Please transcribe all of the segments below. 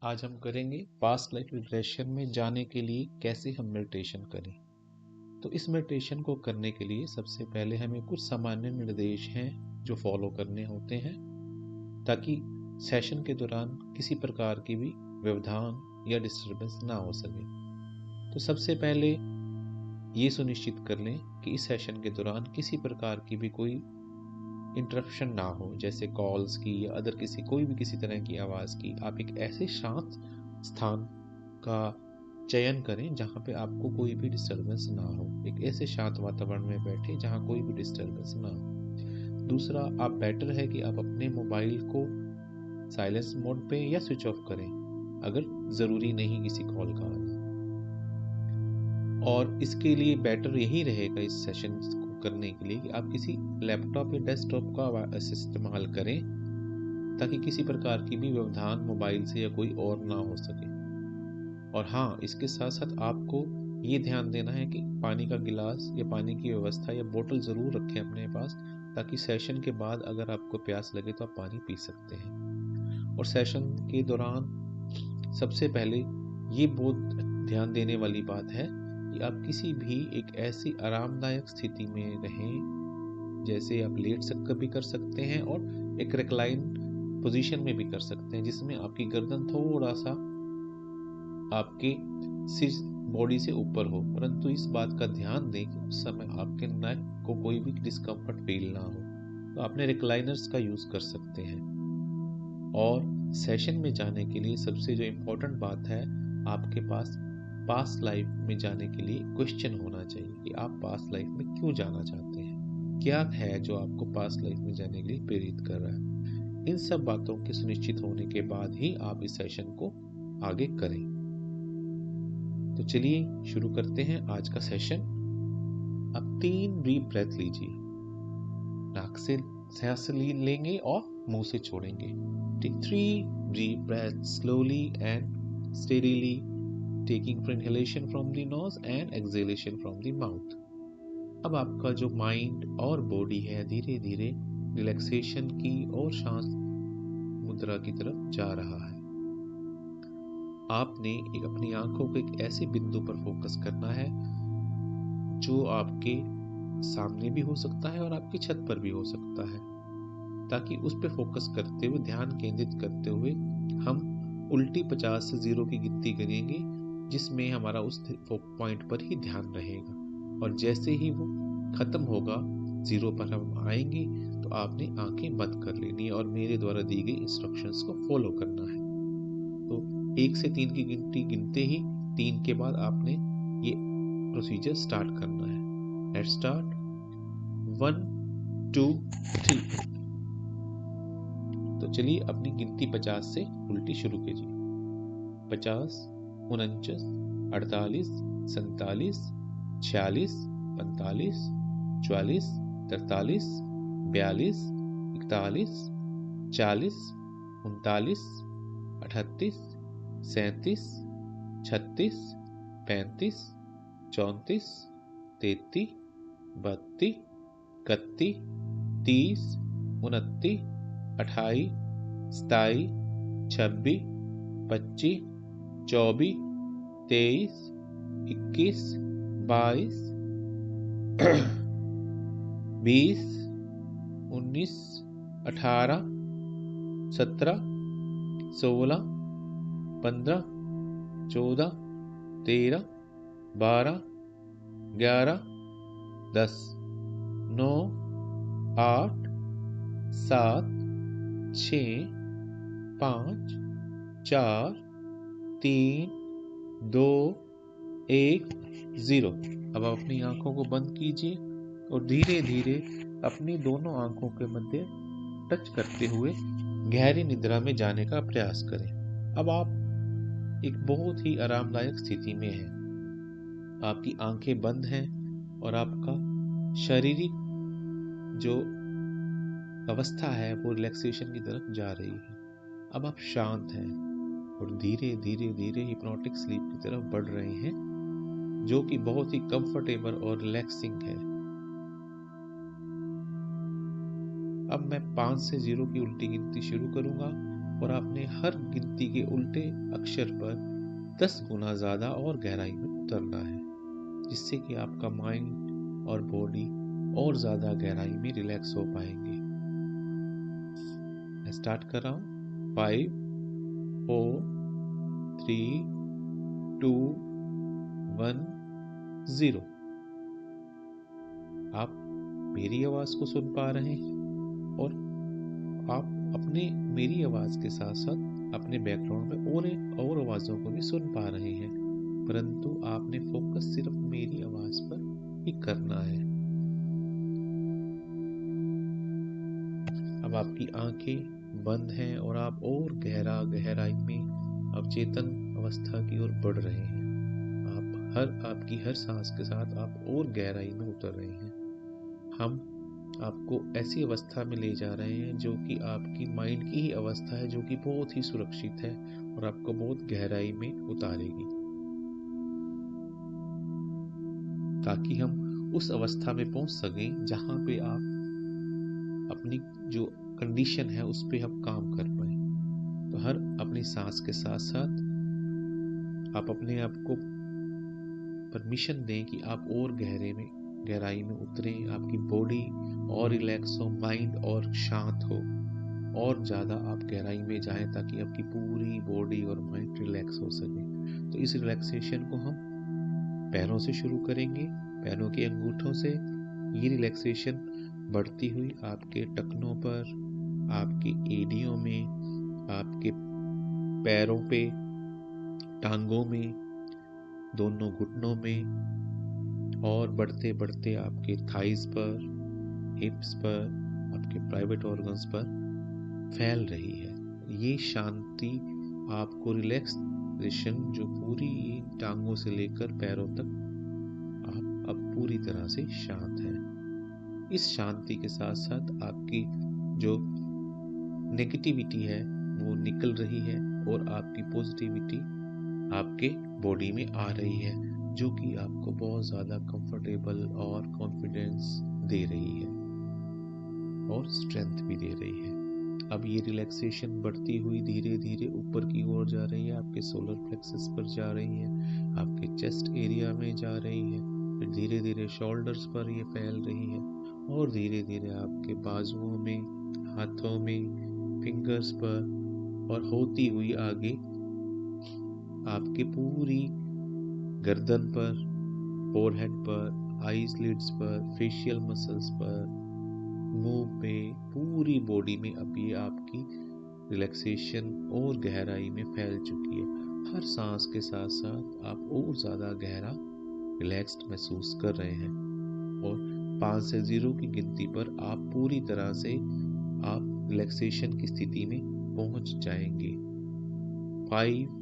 आज हम करेंगे पास्ट लाइफ रिग्रेशन में जाने के लिए कैसे हम मेडिटेशन करें। तो इस मेडिटेशन को करने के लिए सबसे पहले हमें कुछ सामान्य निर्देश हैं जो फॉलो करने होते हैं ताकि सेशन के दौरान किसी प्रकार की भी व्यवधान या डिस्टरबेंस ना हो सके। तो सबसे पहले ये सुनिश्चित कर लें कि इस सेशन के दौरान किसी प्रकार की भी कोई इंटरप्शन ना हो, जैसे कॉल्स की या अदर कोई भी किसी तरह की आवाज़ की। आप एक ऐसे शांत स्थान का चयन करें जहाँ पे आपको कोई भी डिस्टरबेंस ना हो। एक ऐसे शांत वातावरण में बैठे जहाँ कोई भी डिस्टरबेंस ना हो। दूसरा, आप बेटर है कि आप अपने मोबाइल को साइलेंस मोड पे या स्विच ऑफ करें अगर ज़रूरी नहीं किसी कॉल का आना। और इसके लिए बेटर यही रहेगा इस सेशन को करने के लिए कि आप किसी लैपटॉप या डेस्कटॉप का इस्तेमाल करें ताकि किसी प्रकार की भी व्यवधान मोबाइल से या कोई और ना हो सके। और हाँ, इसके साथ साथ आपको ये ध्यान देना है कि पानी का गिलास या पानी की व्यवस्था या बोतल ज़रूर रखें अपने पास ताकि सेशन के बाद अगर आपको प्यास लगे तो आप पानी पी सकते हैं। और सेशन के दौरान सबसे पहले ये बहुत ध्यान देने वाली बात है कि आप किसी भी एक ऐसी आरामदायक स्थिति में रहें, जैसे आप लेट सककर भी कर सकते हैं और एक रिक्लाइन पोजीशन में भी कर सकते हैं जिसमें आपकी गर्दन थोड़ा सा आपके सिर बॉडी से ऊपर हो, परंतु इस बात का ध्यान दें कि उस समय आपके नेक को कोई भी डिस्कम्फर्ट फील ना हो। तो आपने रिक्लाइनर्स का यूज़ कर सकते हैं। और सेशन में जाने के लिए सबसे जो इम्पोर्टेंट बात है, आपके पास पास्ट लाइफ में जाने के लिए क्वेश्चन होना चाहिए कि आप पास्ट लाइफ में क्यों जाना चाहते हैं, क्या है जो आपको पास्ट लाइफ में जाने के लिए प्रेरित कर रहा है। इन सब बातों के सुनिश्चित होने के बाद ही आप इस सेशन को आगे करें। तो चलिए शुरू करते हैं आज का सेशन। अब 3 डीप ब्रेथ लीजिए, नाक से सांस लेंगे और मुंह से छोड़ेंगे। Take 3 deep breaths slowly and steadily, taking for inhalation from the nose and exhalation from the mouth. अब आपका जो माइंड और बॉडी है धीरे धीरे रिलैक्सेशन की और शांत मुद्रा की तरफ जा रहा है। आपने अपनी आंखों को एक ऐसे बिंदु पर फोकस करना है जो आपके सामने भी हो सकता है और आपकी छत पर भी हो सकता है, ताकि उस पर फोकस करते हुए ध्यान केंद्रित करते हुए हम उल्टी 50 से 0 की गिनती करेंगे, जिसमें हमारा उस पॉइंट पर ही ध्यान रहेगा। और जैसे ही वो खत्म होगा, 0 पर हम आएंगे, तो आपने आंखें बंद कर लेनी है और मेरे द्वारा दी गई इंस्ट्रक्शंस को फॉलो करना है। तो 1 से 3 की गिनती गिनते ही 3 के बाद आपने ये प्रोसीजर स्टार्ट करना है। Let's start. 1 2 3। तो चलिए अपनी गिनती 50 से उल्टी शुरू कीजिए। 50, 49, 48, 47, 46, 45, 44, 43, 42, 41, 40, 39, 38, 37, 36, 35, 34, 33, 32, 31, 30, 29, 28, 27, 26, 25, 24, 23, 21, 22, 20, 19, 18, 17, 16, 15, 14, 13, 12, 11, 10, 9, 8, 7, 6, 5, 4, 3, 2, 1, 0। अब आप अपनी आंखों को बंद कीजिए और धीरे धीरे अपनी दोनों आंखों के मध्य टच करते हुए गहरी निद्रा में जाने का प्रयास करें। अब आप एक बहुत ही आरामदायक स्थिति में हैं। आपकी आंखें बंद हैं और आपका शारीरिक जो अवस्था है वो रिलैक्सेशन की तरफ जा रही है। अब आप शांत हैं और धीरे धीरे धीरे हिप्नोटिक स्लीप की तरफ बढ़ रहे हैं, जो कि बहुत ही कंफर्टेबल और रिलैक्सिंग है। अब मैं 5 से 0 की उल्टी गिनती शुरू करूंगा और आपने हर गिनती के उल्टे अक्षर पर 10 गुना ज़्यादा और गहराई में उतरना है, जिससे कि आपका माइंड और बॉडी और ज़्यादा गहराई में रिलैक्स हो पाएंगे। मैं स्टार्ट कर रहा हूँ। 5 4 3 2 1 0। आप मेरी आवाज़ को सुन पा रहे हैं और आप अपने मेरी आवाज़ के साथ साथ अपने बैकग्राउंड में और आवाज़ों को भी सुन पा रहे हैं, परंतु आपने फोकस सिर्फ मेरी आवाज़ पर ही करना है। अब आपकी आंखें बंद हैं और आप और गहराई में अवचेतन अवस्था की ओर बढ़ रहे हैं। आपकी हर सांस के साथ आप और गहराई में उतर रहे हैं। हम आपको ऐसी अवस्था में ले जा रहे हैं जो कि आपकी माइंड की ही अवस्था है, जो कि बहुत ही सुरक्षित है और आपको बहुत गहराई में उतारेगी, ताकि हम उस अवस्था में पहुंच सकें जहां पे आप अपनी जो कंडीशन है उस पे हम काम कर पाए। तो हर अपनी सांस के साथ साथ आप अपने आप को परमिशन दें कि आप और गहराई में उतरें, आपकी बॉडी और रिलैक्स हो, माइंड और शांत हो, और ज़्यादा आप गहराई में जाएं ताकि आपकी पूरी बॉडी और माइंड रिलैक्स हो सके। तो इस रिलैक्सेशन को हम पैरों से शुरू करेंगे। पैरों के अंगूठों से ये रिलैक्सेशन बढ़ती हुई आपके टखनों पर, आपके एड़ियों में, आपके पैरों पे, टांगों में, दोनों घुटनों में, और बढ़ते बढ़ते आपके थाइस पर, हिप्स पर, आपके प्राइवेट ऑर्गन्स पर फैल रही है। ये शांति आपको रिलैक्सेशन जो पूरी टांगों से लेकर पैरों तक आप अब पूरी तरह से शांत हैं। इस शांति के साथ साथ आपकी जो नेगेटिविटी है वो निकल रही है और आपकी पॉजिटिविटी आपके बॉडी में आ रही है, जो कि आपको बहुत ज़्यादा कंफर्टेबल और कॉन्फिडेंस दे रही है और स्ट्रेंथ भी दे रही है। अब ये रिलैक्सेशन बढ़ती हुई धीरे धीरे ऊपर की ओर जा रही है, आपके सोलर प्लेक्सस पर जा रही है, आपके चेस्ट एरिया में जा रही है, फिर धीरे धीरे शोल्डर्स पर ये फैल रही है और धीरे धीरे आपके बाजुओं में, हाथों में, फिंगर्स पर, और होती हुई आगे आपके पूरी गर्दन पर, फोरहेड पर, आईज लिड्स पर, फेशियल मसल्स पर, मुंह पे, पूरी बॉडी में अब ये आपकी रिलैक्सेशन और गहराई में फैल चुकी है। हर सांस के साथ साथ आप और ज़्यादा गहरा रिलैक्स्ड महसूस कर रहे हैं और 5 से 0 की गिनती पर आप पूरी तरह से आप रिलैक्सेशन की स्थिति में पहुंच जाएंगे। 5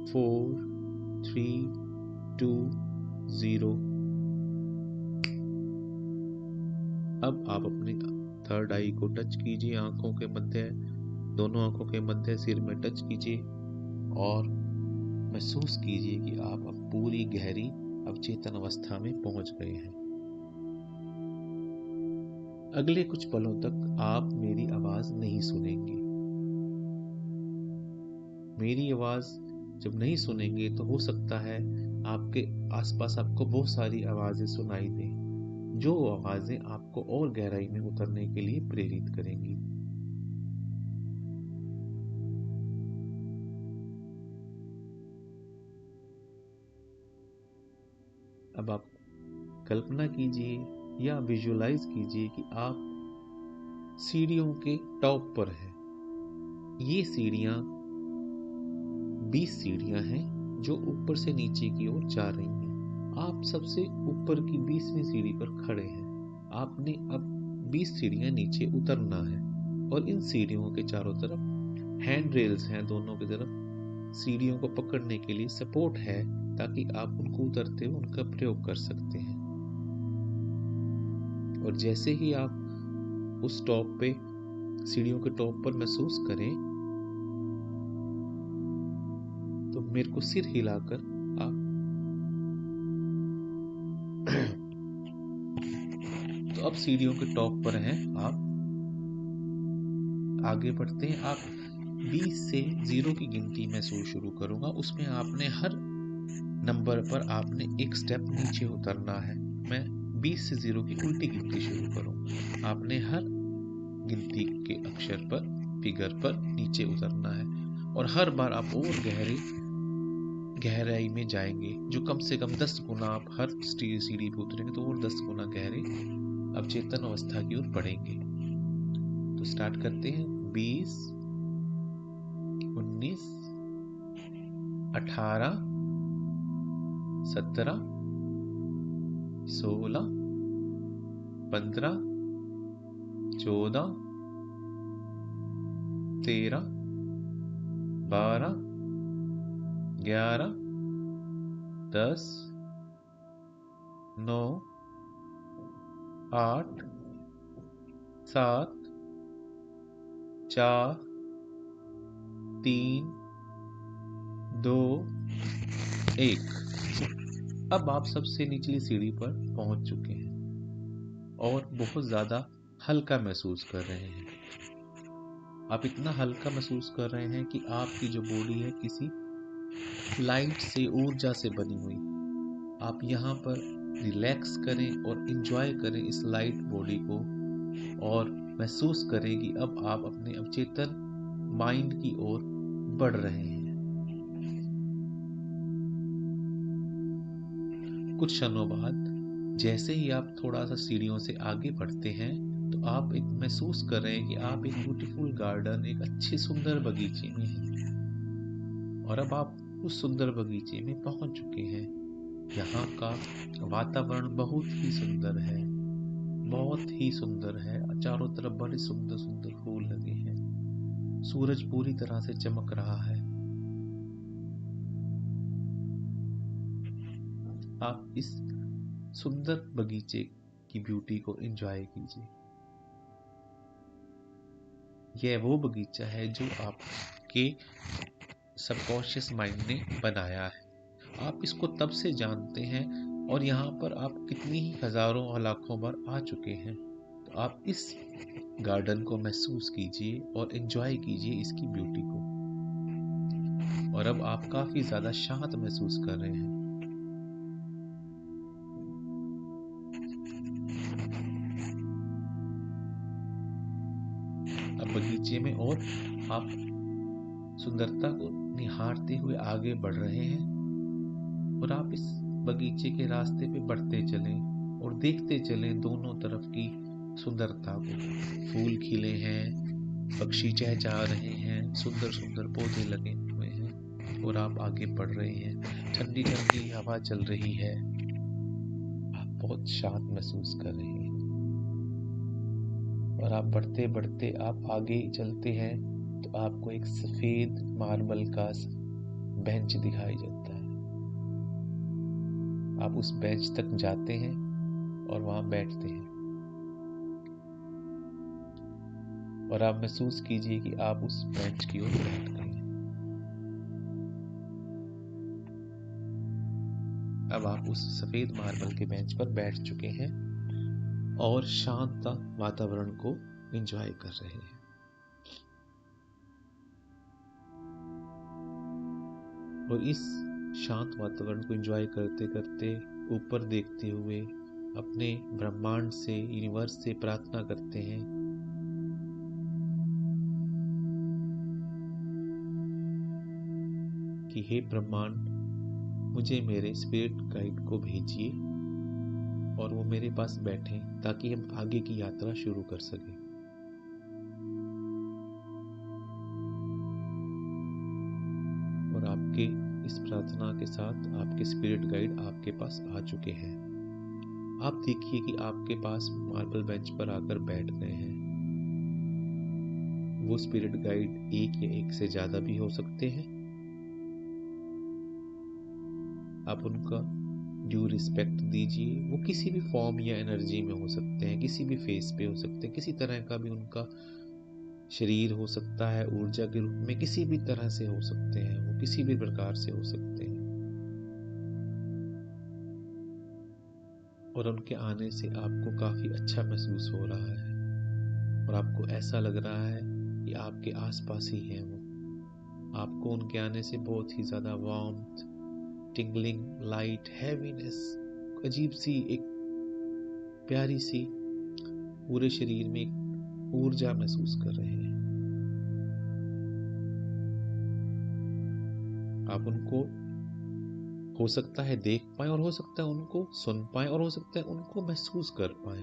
4 3 2 0। अब आप अपनी थर्ड आई को टच कीजिए, आंखों के मध्य, दोनों आंखों के मध्य सिर में टच कीजिए और महसूस कीजिए कि आप अब पूरी गहरी अवचेतन अवस्था में पहुंच गए हैं। अगले कुछ पलों तक आप मेरी आवाज नहीं सुनेंगे। मेरी आवाज जब नहीं सुनेंगे तो हो सकता है आपके आसपास आपको बहुत सारी आवाजें सुनाई दें, जो आवाजें आपको और गहराई में उतरने के लिए प्रेरित करेंगी। अब आप कल्पना कीजिए या विजुअलाइज कीजिए कि आप सीढ़ियों के टॉप पर हैं। ये सीढ़ियां 20 सीढ़ियां हैं जो ऊपर से नीचे की ओर जा रही हैं। आप सबसे ऊपर की 20वीं सीढ़ी पर खड़े हैं। आपने अब 20 सीढ़ियां नीचे उतरना है और इन सीढ़ियों के चारों तरफ हैंड रेल्स हैं, दोनों की तरफ सीढ़ियों को पकड़ने के लिए सपोर्ट है, ताकि आप उनको उतरते हुए उनका प्रयोग कर सकते हैं। और जैसे ही आप उस टॉप पे, सीढ़ियों के टॉप पर महसूस करें, तो मेरे को सिर हिलाकर आप तो अब सीढ़ियों के टॉप पर हैं, आप आगे बढ़ते हैं। आप 20 से 0 की गिनती मैं शुरू करूंगा। उसमें आपने हर नंबर पर आपने एक स्टेप नीचे उतरना है। मैं 20 से 0 की उल्टी गिनती शुरू करूंगा। आपने हर गिनती के अक्षर पर, फिगर पर नीचे उतरना है और हर बार आप और गहराई में जाएंगे, जो कम से कम 10 गुना। आप हर सीढ़ी पे उतरेंगे तो और 10 गुना गहरे अवचेतन अवस्था की ओर बढ़ेंगे। तो स्टार्ट करते हैं। 20, 19, 18, 17, 16, 15, 14, 13, 12, 11, 10, 9, 8, 7, 4, 3, 2, 1। अब आप सबसे निचली सीढ़ी पर पहुंच चुके हैं और बहुत ज्यादा हल्का महसूस कर रहे हैं। आप इतना हल्का महसूस कर रहे हैं कि आपकी जो बॉडी है किसी लाइट से, ऊर्जा से बनी हुई। आप यहाँ पर रिलैक्स करें और इंजॉय करें इस लाइट बॉडी को और महसूस करें कि अब आप अपने अवचेतन माइंड की ओर बढ़ रहे हैं। कुछ क्षणों बाद जैसे ही आप थोड़ा सा सीढ़ियों से आगे बढ़ते हैं तो आप एक महसूस कर रहे हैं कि आप एक ब्यूटीफुल गार्डन, एक अच्छे सुंदर बगीचे में हैं और अब आप उस सुंदर बगीचे में पहुंच चुके हैं। यहाँ का वातावरण बहुत ही सुंदर है, बहुत ही सुंदर है। चारों तरफ बड़े सुंदर सुंदर फूल लगे हैं। सूरज पूरी तरह से चमक रहा है। आप इस सुंदर बगीचे की ब्यूटी को एंजॉय कीजिए। यह वो बगीचा है जो आपके सबकॉन्शियस माइंड ने बनाया है। आप इसको तब से जानते हैं और यहाँ पर आप कितनी ही हजारों और लाखों बार आ चुके हैं। तो आप इस गार्डन को महसूस कीजिए और एंजॉय कीजिए इसकी ब्यूटी को। और अब आप काफी ज्यादा शांत महसूस कर रहे हैं। अब बगीचे में और आप सुंदरता को निहारते हुए आगे बढ़ रहे हैं और आप इस बगीचे के रास्ते पे बढ़ते चलें और देखते चलें दोनों तरफ की सुंदरता को। फूल खिले हैं, पक्षी चहचहा रहे हैं, सुंदर सुंदर पौधे लगे हुए हैं और आप आगे बढ़ रहे हैं। ठंडी ठंडी हवा चल रही है। आप बहुत शांत महसूस कर रहे हैं और आप बढ़ते बढ़ते आप आगे चलते हैं तो आपको एक सफेद मार्बल का बेंच दिखाई देता है। आप उस बेंच तक जाते हैं और वहां बैठते हैं और आप महसूस कीजिए कि आप उस बेंच की ओर बैठ गए हैं। अब आप उस सफेद मार्बल के बेंच पर बैठ चुके हैं और शांत वातावरण को एंजॉय कर रहे हैं। और इस शांत वातावरण को एंजॉय करते करते, ऊपर देखते हुए अपने ब्रह्मांड से, यूनिवर्स से प्रार्थना करते हैं कि हे ब्रह्मांड, मुझे मेरे स्पिरिट गाइड को भेजिए और वो मेरे पास बैठे ताकि हम आगे की यात्रा शुरू कर सकें। और आपके इस प्रार्थना के साथ आपके स्पिरिट गाइड आपके पास आ चुके हैं। आप देखिए कि आपके पास मार्बल बेंच पर आकर बैठ गए हैं। वो स्पिरिट गाइड एक या एक से ज्यादा भी हो सकते हैं। आप उनका ड्यू रिस्पेक्ट दीजिए। वो किसी भी फॉर्म या एनर्जी में हो सकते हैं, किसी भी फेस पे हो सकते हैं, किसी तरह का भी उनका शरीर हो सकता है, ऊर्जा के रूप में किसी भी तरह से हो सकते हैं, वो किसी भी प्रकार से हो सकते हैं। और उनके आने से आपको काफी अच्छा महसूस हो रहा है और आपको ऐसा लग रहा है कि आपके आसपास ही है वो। आपको उनके आने से बहुत ही ज़्यादा वार्मथ, टिंगलिंग, लाइट, हैवीनेस, अजीब सी एक प्यारी सी पूरे शरीर में एक ऊर्जा महसूस कर रहे हैं। आप उनको हो सकता है देख पाए, और हो सकता है उनको सुन पाए, और हो सकता है उनको महसूस कर पाए।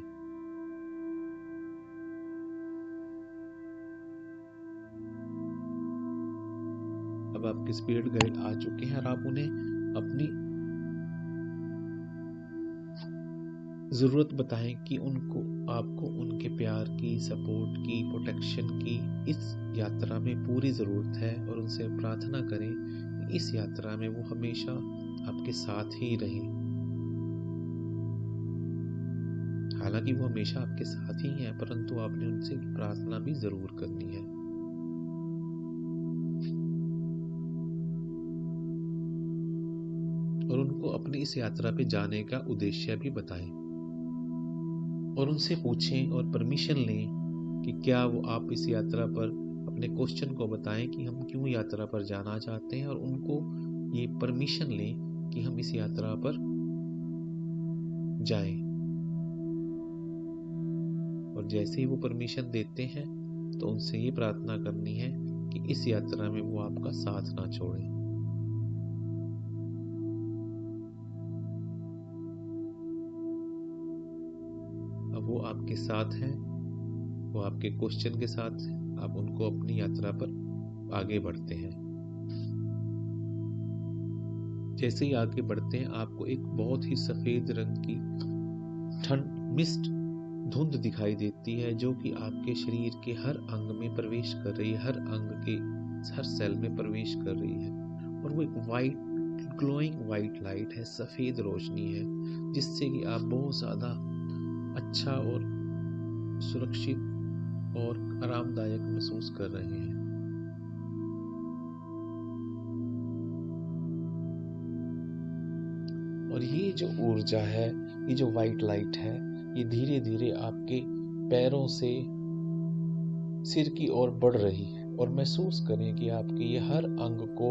अब आपके स्पिरिट गाइड आ चुके हैं और आप उन्हें अपनी जरूरत बताएं कि उनको आपको उनके प्यार की, सपोर्ट की, प्रोटेक्शन की इस यात्रा में पूरी जरूरत है, और उनसे प्रार्थना करें कि इस यात्रा में वो हमेशा आपके साथ ही रहें। हालांकि वो हमेशा आपके साथ ही हैं, परंतु आपने उनसे प्रार्थना भी जरूर करनी है। और उनको अपनी इस यात्रा पे जाने का उद्देश्य भी बताएं, और उनसे पूछें और परमिशन लें कि क्या वो आप इस यात्रा पर अपने क्वेश्चन को बताएं कि हम क्यों यात्रा पर जाना चाहते हैं, और उनको ये परमिशन लें कि हम इस यात्रा पर जाएं। और जैसे ही वो परमिशन देते हैं तो उनसे ये प्रार्थना करनी है कि इस यात्रा में वो आपका साथ ना छोड़ें। अब वो आपके साथ हैं, वो आपके क्वेश्चन के साथ हैं, आप उनको अपनी यात्रा पर आगे बढ़ते हैं। जैसे ही आगे बढ़ते हैं आपको एक बहुत ही सफेद रंग की मिस्ट धुंध दिखाई देती है, जो कि आपके शरीर के हर अंग में प्रवेश कर रही है, हर अंग के हर सेल में प्रवेश कर रही है। और वो एक वाइट, ग्लोइंग वाइट लाइट है, सफेद रोशनी है, जिससे कि आप बहुत ज्यादा अच्छा और सुरक्षित और आरामदायक महसूस कर रहे हैं। और ये जो ऊर्जा है, ये जो वाइट लाइट है, ये धीरे धीरे आपके पैरों से सिर की ओर बढ़ रही है, और महसूस करें कि आपके ये हर अंग को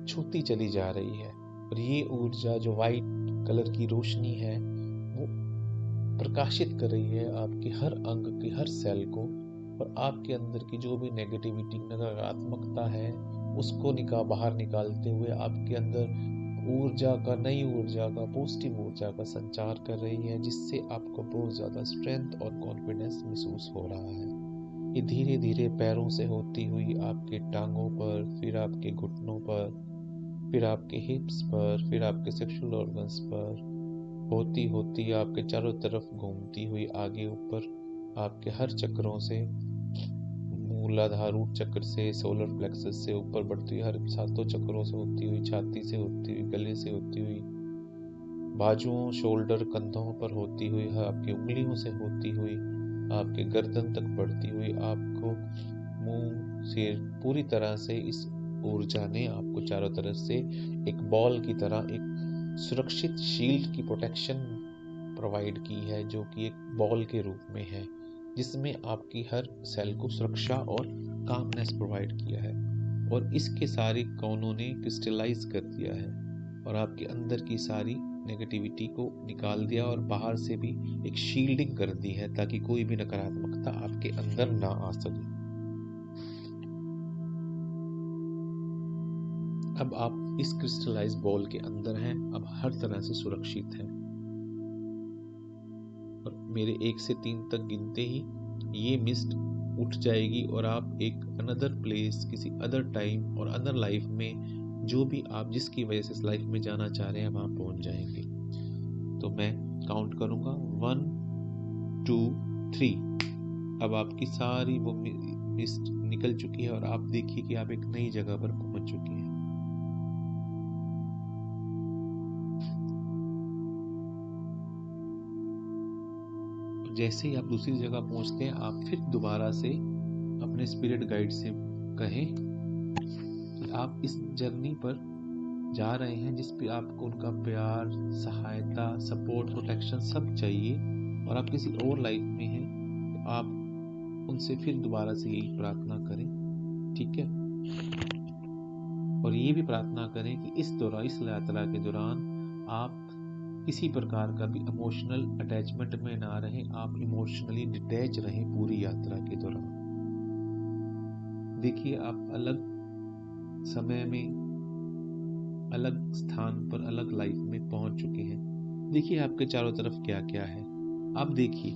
छूती चली जा रही है। और ये ऊर्जा जो वाइट कलर की रोशनी है, वो प्रकाशित कर रही है आपके हर अंग के हर सेल को, और आपके अंदर की जो भी नेगेटिविटी, नकारात्मकता है, उसको बाहर निकालते हुए आपके अंदर ऊर्जा का, नई ऊर्जा का, पॉजिटिव ऊर्जा का संचार कर रही है, जिससे आपको बहुत ज्यादा स्ट्रेंथ और कॉन्फिडेंस महसूस हो रहा है। ये धीरे धीरे पैरों से होती हुई आपके टांगों पर, फिर आपके घुटनों पर, फिर आपके हिप्स पर, फिर आपके सेक्सुअल ऑर्गन्स पर होती होती आपके चारों तरफ घूमती हुई आगे ऊपर आपके हर चक्रों से, मूलाधार रूट चक्र से, सोलर प्लेक्सस से ऊपर बढ़ती हुई हर सातों चक्रों से होती हुई, छाती से होती हुई, गले से होती हुई, बाजुओं, शोल्डर, कंधों पर होती हुई, आपकी उंगलियों से होती हुई, आपके गर्दन तक बढ़ती हुई, आपको मुंह, सिर, पूरी तरह से इस ऊर्जा ने आपको चारों तरफ से एक बॉल की तरह एक सुरक्षित शील्ड की प्रोटेक्शन प्रोवाइड की है, जो कि एक बॉल के रूप में है, जिसमें आपकी हर सेल को सुरक्षा और कामनेस प्रोवाइड किया है, और इसके सारे कोनों ने क्रिस्टलाइज कर दिया है, और आपके अंदर की सारी नेगेटिविटी को निकाल दिया, और बाहर से भी एक शील्डिंग कर दी है, ताकि कोई भी नकारात्मकता आपके अंदर ना आ सके। अब आप इस क्रिस्टलाइज बॉल के अंदर हैं, अब हर तरह से सुरक्षित हैं। और मेरे 1 से 3 तक गिनते ही ये मिस्ट उठ जाएगी, और आप एक अनदर प्लेस, किसी अदर टाइम और अदर लाइफ में, जो भी आप जिसकी वजह से इस लाइफ में जाना चाह रहे हैं, वहां पहुंच जाएंगे। तो मैं काउंट करूंगा 1 2 3। अब आपकी सारी वो मिस्ट निकल चुकी है, और आप देखिए कि आप एक नई जगह पर पहुंच चुकी हैं। जैसे ही आप दूसरी जगह पहुंचते हैं, आप फिर दोबारा से अपने स्पिरिट गाइड से कहें कि आप इस जर्नी पर जा रहे हैं, जिस पे आपको उनका प्यार, सहायता, सपोर्ट, प्रोटेक्शन सब चाहिए, और आप किसी और लाइफ में हैं, तो आप उनसे फिर दोबारा से यही प्रार्थना करें ठीक है। और ये भी प्रार्थना करें कि इस यात्रा के दौरान आप किसी प्रकार का भी इमोशनल अटैचमेंट में ना रहें, आप इमोशनली डिटैच रहें पूरी यात्रा के दौरान। देखिए, आप अलग समय में, अलग स्थान पर, अलग लाइफ में पहुंच चुके हैं। देखिए आपके चारों तरफ क्या क्या है, आप देखिए।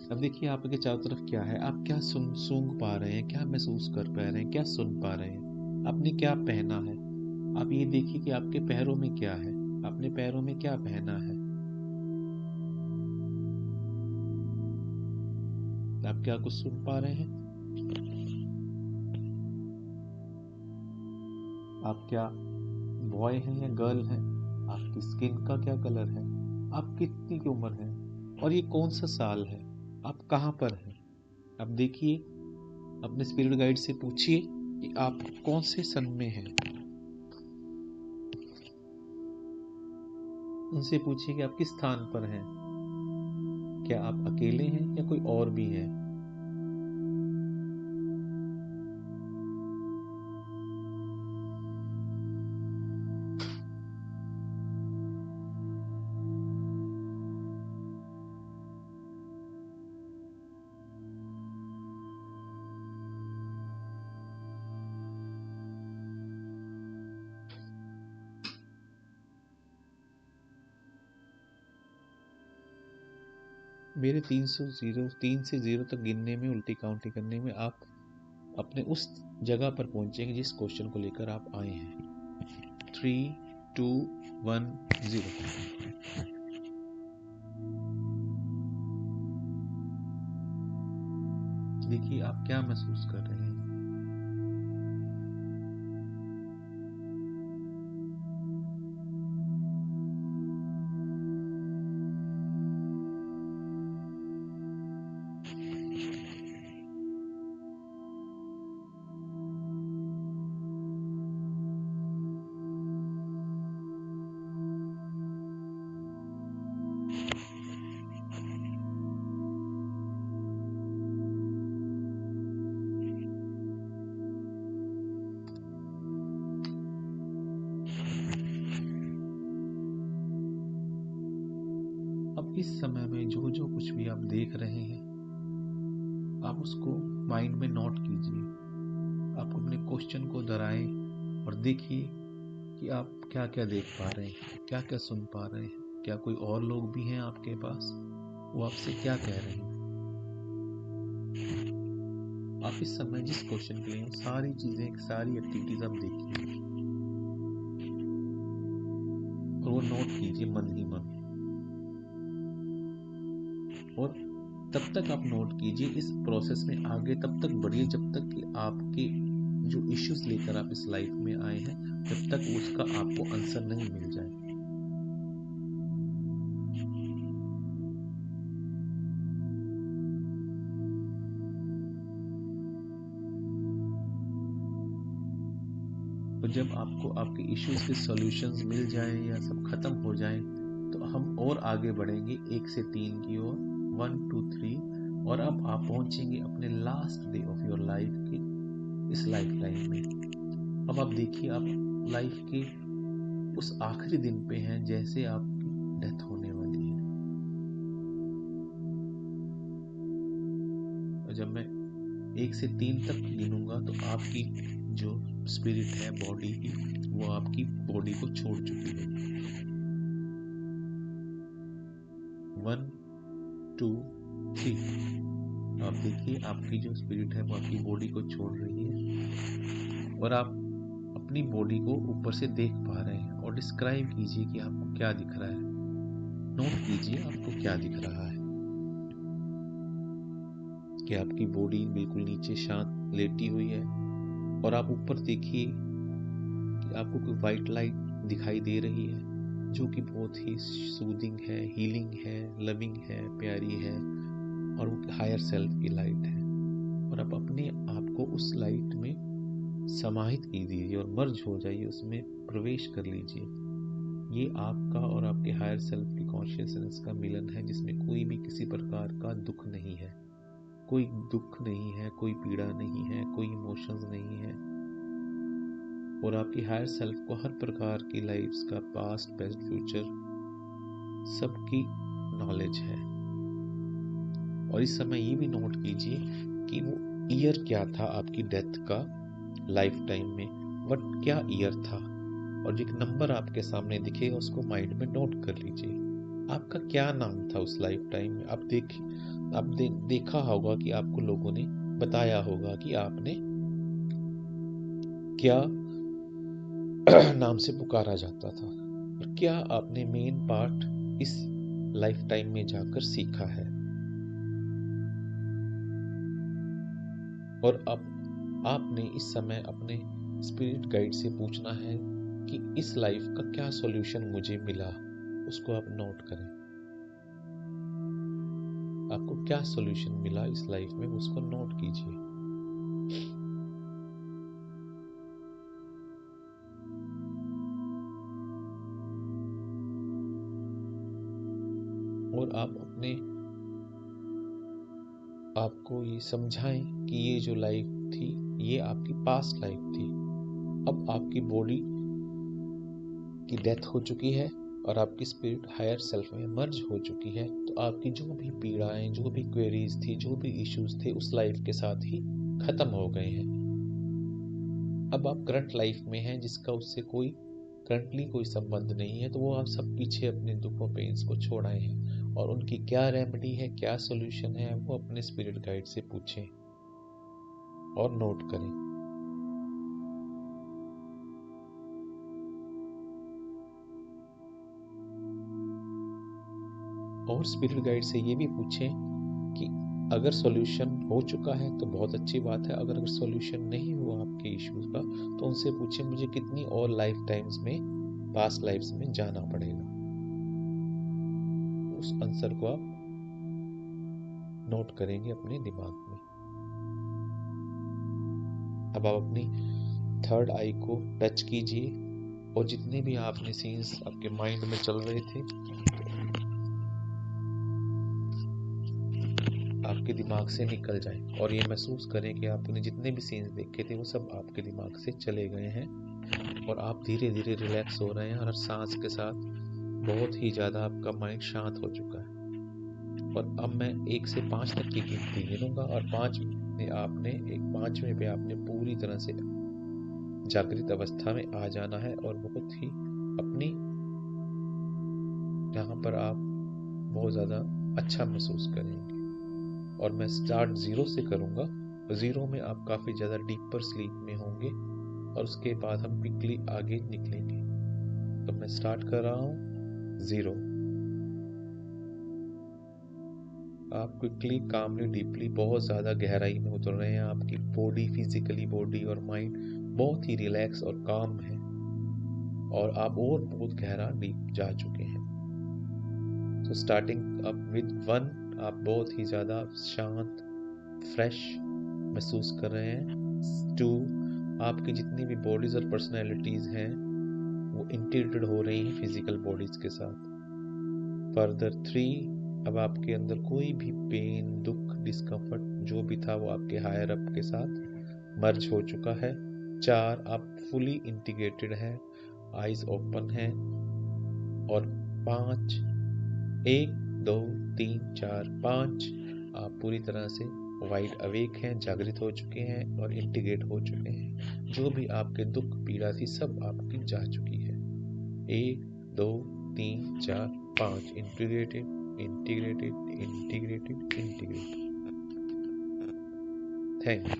अब देखिए आपके चारों तरफ क्या है, आप क्या सूंघ पा रहे हैं, क्या महसूस कर पा रहे हैं, क्या सुन पा रहे हैं, आपने क्या पहना है। आप ये देखिए कि आपके पैरों में क्या है, आपने पैरों में क्या पहना है, आप क्या कुछ सुन पा रहे हैं, आप क्या बॉय हैं या गर्ल हैं, आपकी स्किन का क्या कलर है, आप कितनी की उम्र है, और ये कौन सा साल है, आप कहाँ पर हैं। अब देखिए, अपने स्पिरिट गाइड से पूछिए कि आप कौन से सन में हैं। उनसे पूछिए कि आप किस स्थान पर हैं, क्या आप अकेले हैं या कोई और भी है। मेरे 3 से 0 तक गिनने में, उल्टी काउंटिंग करने में आप अपने उस जगह पर पहुंचेंगे जिस क्वेश्चन को लेकर आप आए हैं। 3, 2, 1, 0। देखिए आप क्या महसूस कर रहे हैं। अब इस समय में जो जो कुछ भी आप देख रहे हैं, आप उसको माइंड में नोट कीजिए। आप अपने क्वेश्चन को दोहराएं और देखिए कि आप क्या क्या देख पा रहे हैं, क्या क्या सुन पा रहे हैं, क्या कोई और लोग भी हैं आपके पास, वो आपसे क्या कह रहे हैं। आप इस समय जिस क्वेश्चन के लिए सारी चीजें, सारी एक्टिविटीज आप देखिए और वो नोट कीजिए मन ही मन। और तब तक आप नोट कीजिए, इस प्रोसेस में आगे तब तक बढ़िए जब तक कि आपके जो इश्यूज लेकर आप इस लाइफ में आए हैं, जब तक उसका आपको आंसर नहीं मिल जाए। तो जब आपको आपके इश्यूज के सॉल्यूशंस मिल जाएं या सब खत्म हो जाएं, तो हम और आगे बढ़ेंगे 1 से 3 की ओर, 1, 2, 3। और अब आप पहुंचेंगे अपने last day of your life के इस लाइफ टाइम में। अब आप देखिए, आप लाइफ के उस आखिरी दिन पे हैं जैसे आपकी डेथ होने वाली है। और जब मैं 1 से 3 तक गिनूंगा तो आपकी जो स्पिरिट है बॉडी की, वो आपकी बॉडी को छोड़ चुकी है। 1, 2, 3। आप देखिए, आपकी जो स्पिरिट है वो आपकी बॉडी को छोड़ रही है और आप अपनी बॉडी को ऊपर से देख पा रहे हैं। और डिस्क्राइब कीजिए कि आपको क्या दिख रहा है, नोट कीजिए आपको क्या दिख रहा है। कि आपकी बॉडी बिल्कुल नीचे शांत लेटी हुई है और आप ऊपर देखिए कि आपको कोई वाइट लाइट दिखाई दे रही है जो कि बहुत ही सूदिंग है, हीलिंग है, लविंग है, प्यारी है, और वो हायर सेल्फ की लाइट है। और आप अपने आप को उस लाइट में समाहित कीजिए और मर्ज हो जाइए, उसमें प्रवेश कर लीजिए। ये आपका और आपके हायर सेल्फ की कॉन्शियसनेस का मिलन है, जिसमें कोई भी किसी प्रकार का दुख नहीं है, कोई दुख नहीं है, कोई पीड़ा नहीं है, कोई इमोशंस नहीं है। और आपकी हायर सेल्फ को हर प्रकार की लाइफ्स का पास्ट, प्रेजेंट, फ्यूचर सबकी नॉलेज है। और इस समय ये भी नोट कीजिए कि वो ईयर क्या था आपकी डेथ का लाइफ टाइम में, वट क्या ईयर था, और जो एक नंबर आपके सामने दिखेगा उसको माइंड में नोट कर लीजिए। आपका क्या नाम था उस लाइफ टाइम में। आप देखा होगा कि आपको लोगों ने बताया होगा कि आपने क्या नाम से पुकारा जाता था, और क्या आपने मेन पार्ट इस लाइफ टाइम में जाकर सीखा है। और अब आपने इस समय अपने स्पिरिट गाइड से पूछना है कि इस लाइफ का क्या सॉल्यूशन मुझे मिला, उसको आप नोट करें। आपको क्या सॉल्यूशन मिला इस लाइफ में, उसको नोट कीजिए। और आप अपने आपको ये समझाएं कि ये जो लाइफ थी ये आपकी पास्ट लाइफ थी। अब आपकी बॉडी की डेथ हो चुकी है और आपकी स्पिरिट हायर सेल्फ में मर्ज हो चुकी है। तो आपकी जो भी पीड़ाएं, जो भी क्वेरीज थी, जो भी इश्यूज थे उस लाइफ के साथ ही खत्म हो गए हैं। अब आप करंट लाइफ में हैं जिसका उससे कोई करंटली कोई संबंध नहीं है। तो वो आप सब पीछे अपने दुखों पेन्स को छोड़ आए हैं, और उनकी क्या रेमेडी है, क्या सॉल्यूशन है, वो अपने स्पिरिट गाइड से पूछें और नोट करें। और स्पिरिट गाइड से ये भी पूछें कि अगर सॉल्यूशन हो चुका है तो बहुत अच्छी बात है, अगर सॉल्यूशन नहीं हुआ आपके इश्यूज का तो उनसे पूछें मुझे कितनी और लाइफ टाइम्स में, पास्ट लाइफ्स में जाना पड़ेगा। उस आंसर को आप नोट करेंगे अपने दिमाग में। अब आप अपनी थर्ड आई को टच कीजिए, और जितने भी आपने सीन्स आपके माइंड में चल रहे थे आपके दिमाग से निकल जाए, और ये महसूस करें कि आपने जितने भी सीन्स देखे थे वो सब आपके दिमाग से चले गए हैं, और आप धीरे धीरे रिलैक्स हो रहे हैं। हर सांस के साथ बहुत ही ज़्यादा आपका माइंड शांत हो चुका है। और अब मैं 1 से 5 तक की गिनती गिनूंगा, और 5वें पे आपने पूरी तरह से जागृत अवस्था में आ जाना है, और बहुत ही अपनी यहाँ पर आप बहुत ज़्यादा अच्छा महसूस करेंगे। और मैं स्टार्ट 0 से करूँगा। 0 में आप काफ़ी ज़्यादा डीपर स्लीप में होंगे, और उसके बाद हम क्विकली आगे निकलेंगे। तो मैं स्टार्ट कर रहा हूँ 0। आप क्विकली, कामली, डीपली बहुत ज़्यादा गहराई में उतर रहे हैं। आपकी बॉडी, फिजिकली बॉडी और माइंड बहुत ही रिलैक्स और काम है, और आप और बहुत गहरा डीप जा चुके हैं। तो स्टार्टिंग अप विद 1 आप बहुत ही ज़्यादा शांत, फ्रेश महसूस कर रहे हैं। 2 आपकी जितनी भी बॉडीज और पर्सनैलिटीज़ हैं वो इंटीग्रेटेड हो रही हैं फिजिकल बॉडीज के साथ। फर्दर 3 अब आपके अंदर कोई भी पेन, दुख, डिस्कम्फर्ट जो भी था वो आपके हायर अप के साथ मर्ज हो चुका है। 4 आप फुली इंटीग्रेटेड हैं, आइज ओपन हैं। और 5 1 2 3 4 5 आप पूरी तरह से वाइड अवेक हैं, जागृत हो चुके हैं और इंटीग्रेट हो चुके हैं। जो भी आपके दुख, पीड़ा थी सब आपकी जा चुकी है। 1 2 3 4 5 integrated, integrated, integrated, integrated. Thank you.